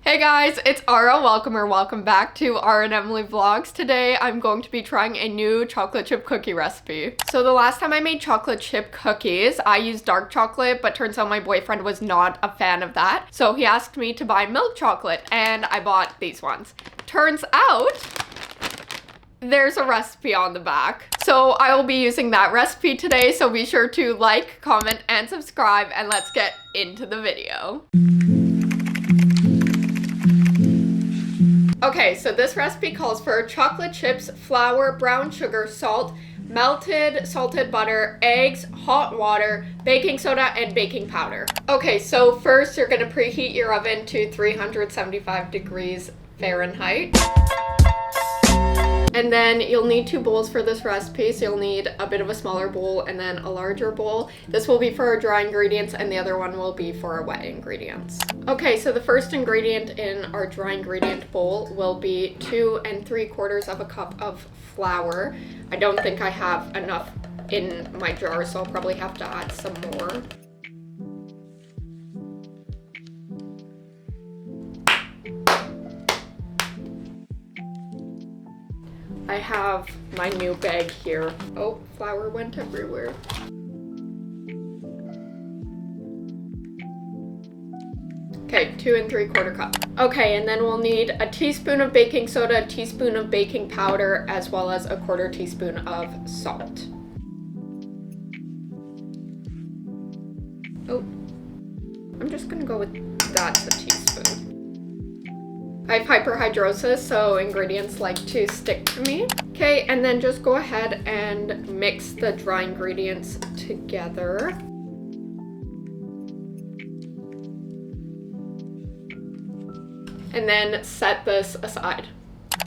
Hey guys, it's Ara. Welcome back to Ara and Emily Vlogs. Today I'm going to be trying a new chocolate chip cookie recipe. So the last time I made chocolate chip cookies, I used dark chocolate, but turns out my boyfriend was not a fan of that. So he asked me to buy milk chocolate and I bought these ones. Turns out there's a recipe on the back. So I will be using that recipe today, so be sure to like, comment, and subscribe, and let's get into the video. Okay, so this recipe calls for chocolate chips, flour, brown sugar, salt, melted salted butter, eggs, hot water, baking soda, and baking powder. Okay, so first you're gonna preheat your oven to 375 degrees Fahrenheit. And then you'll need 2 bowls for this recipe, so you'll need a bit of a smaller bowl and then a larger bowl. This will be for our dry ingredients and the other one will be for our wet ingredients. Okay, so the first ingredient in our dry ingredient bowl will be 2 3/4 cups of flour. I don't think I have enough in my jar, so I'll probably have to add some more. I have my new bag here. Oh, flour went everywhere. Okay, 2 3/4 cups. Okay, and then we'll need a teaspoon of baking soda, a teaspoon of baking powder, as well as a 1/4 teaspoon of salt. Oh, I'm just gonna go with that's a teaspoon. I have hyperhidrosis, so ingredients like to stick to me. Okay, and then just go ahead and mix the dry ingredients together. And then set this aside.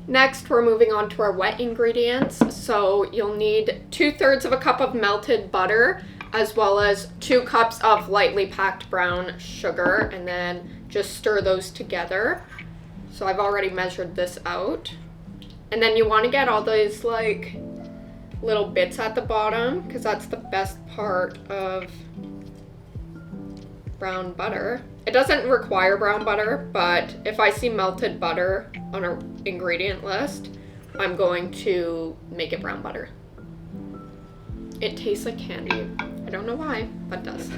Next, we're moving on to our wet ingredients. So you'll need 2/3 cup of melted butter, as well as 2 cups of lightly packed brown sugar, and then just stir those together. So I've already measured this out. And then you want to get all those like little bits at the bottom, because that's the best part of brown butter. It doesn't require brown butter, but if I see melted butter on an ingredient list, I'm going to make it brown butter. It tastes like candy. I don't know why, but it does.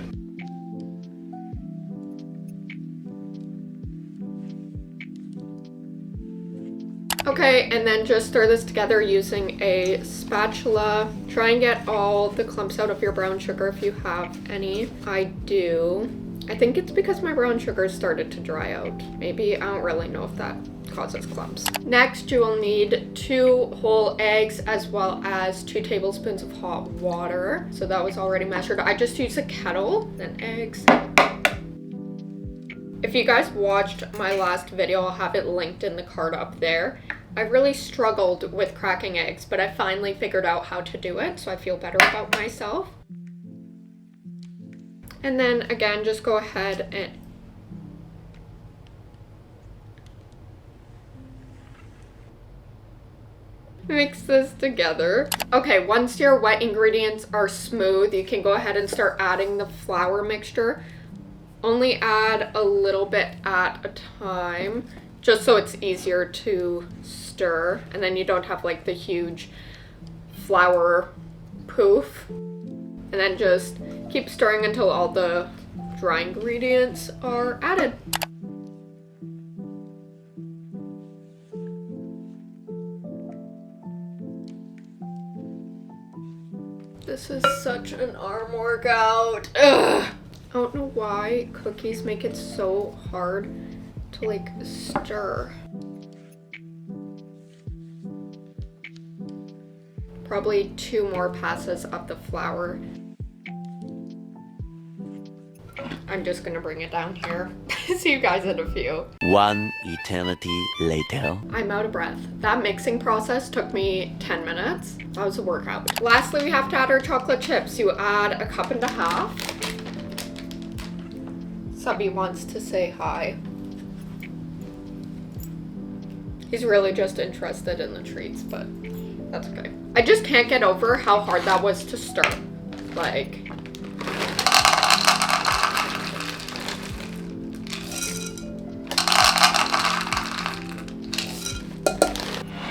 Okay, and then just stir this together using a spatula. Try and get all the clumps out of your brown sugar if you have any. I do. I think it's because my brown sugar started to dry out. Maybe, I don't really know if that causes clumps. Next, you will need 2 whole eggs as well as 2 tablespoons of hot water. So that was already measured. I just used a kettle, then eggs. If you guys watched my last video, I'll have it linked in the card up there. I really struggled with cracking eggs, but I finally figured out how to do it, so I feel better about myself. And then again, just go ahead and mix this together. Okay, once your wet ingredients are smooth, you can go ahead and start adding the flour mixture. Only add a little bit at a time, just so it's easier to stir, and then you don't have like the huge flour poof. And then just keep stirring until all the dry ingredients are added. This is such an arm workout. Ugh. I don't know why cookies make it so hard to like stir. Probably 2 more passes of the flour. I'm just gonna bring it down here. See you guys in a few. 1 eternity later. I'm out of breath. That mixing process took me 10 minutes. That was a workout. Lastly, we have to add our chocolate chips. You add 1.5 cups. Subby wants to say hi. He's really just interested in the treats, but that's okay. I just can't get over how hard that was to stir. Like,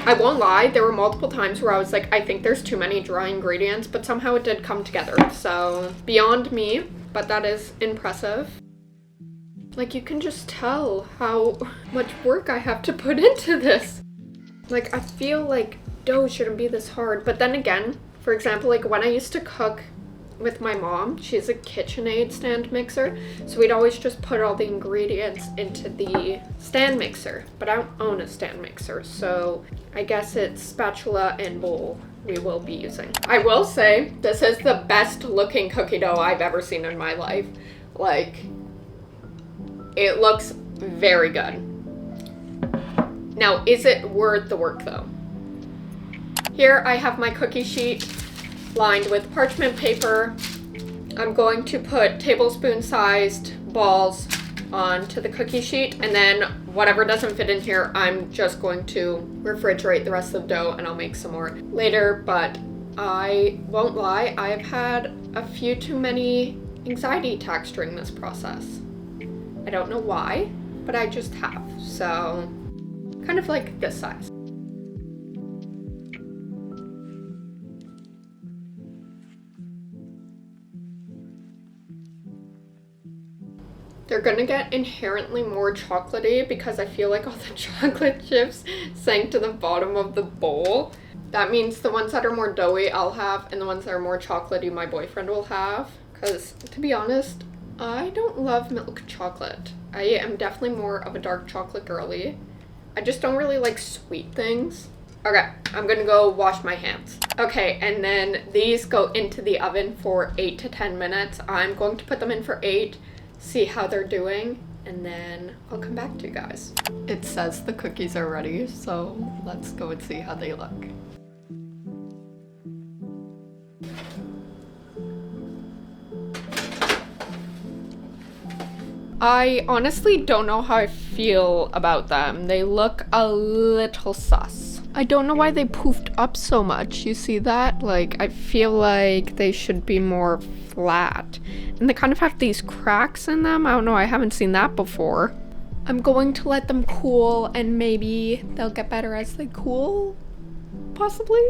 I won't lie, there were multiple times where I was like, I think there's too many dry ingredients, but somehow it did come together. So beyond me, but that is impressive. Like, you can just tell how much work I have to put into this. Like, I feel like dough shouldn't be this hard. But then again, for example, like when I used to cook with my mom, she has a KitchenAid stand mixer. So we'd always just put all the ingredients into the stand mixer. But I don't own a stand mixer, so I guess it's spatula and bowl we will be using. I will say, this is the best looking cookie dough I've ever seen in my life. Like, it looks very good. Now, is it worth the work though? Here I have my cookie sheet lined with parchment paper. I'm going to put tablespoon-sized balls onto the cookie sheet, and then whatever doesn't fit in here, I'm just going to refrigerate the rest of the dough and I'll make some more later. But I won't lie, I've had a few too many anxiety attacks during this process. I don't know why, but I just have. So, kind of like this size. They're gonna get inherently more chocolatey because I feel like all the chocolate chips sank to the bottom of the bowl. That means the ones that are more doughy I'll have, and the ones that are more chocolatey my boyfriend will have. Because, to be honest, I don't love milk chocolate. I am definitely more of a dark chocolate girly. I just don't really like sweet things. Okay, I'm gonna go wash my hands. Okay, and then these go into the oven for 8 to 10 minutes. I'm going to put them in for 8, see how they're doing, and then I'll come back to you guys. It says the cookies are ready, so let's go and see how they look. I honestly don't know how I feel about them. They look a little sus. I don't know why they poofed up so much. You see that? Like, I feel like they should be more flat. And they kind of have these cracks in them. I don't know, I haven't seen that before. I'm going to let them cool and maybe they'll get better as they cool, possibly?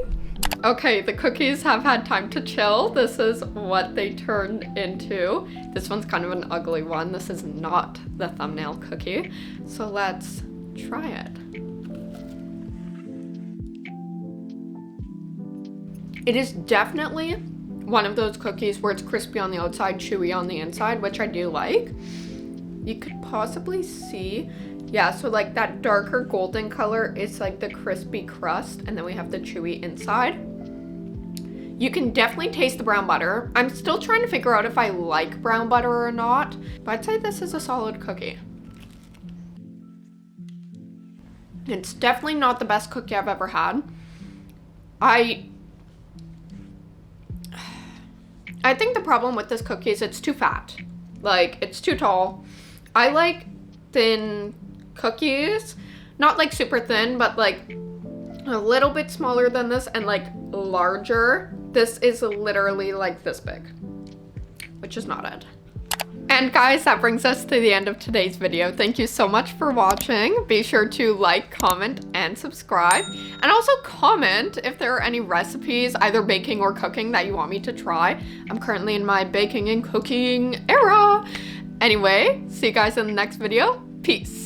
Okay, the cookies have had time to chill. This is what they turned into. This one's kind of an ugly one. This is not the thumbnail cookie. So let's try it. It is definitely one of those cookies where it's crispy on the outside, chewy on the inside, which I do like. You could possibly see, yeah, so like that darker golden color is like the crispy crust, and then we have the chewy inside. You can definitely taste the brown butter. I'm still trying to figure out if I like brown butter or not, but I'd say this is a solid cookie. It's definitely not the best cookie I've ever had. I think the problem with this cookie is it's too fat. Like, it's too tall. I like thin cookies. Not like super thin, but like a little bit smaller than this and like larger. This is literally like this big, which is not it. And guys, that brings us to the end of today's video. Thank you so much for watching. Be sure to like, comment, and subscribe. And also comment if there are any recipes, either baking or cooking, that you want me to try. I'm currently in my baking and cooking era. Anyway, see you guys in the next video. Peace.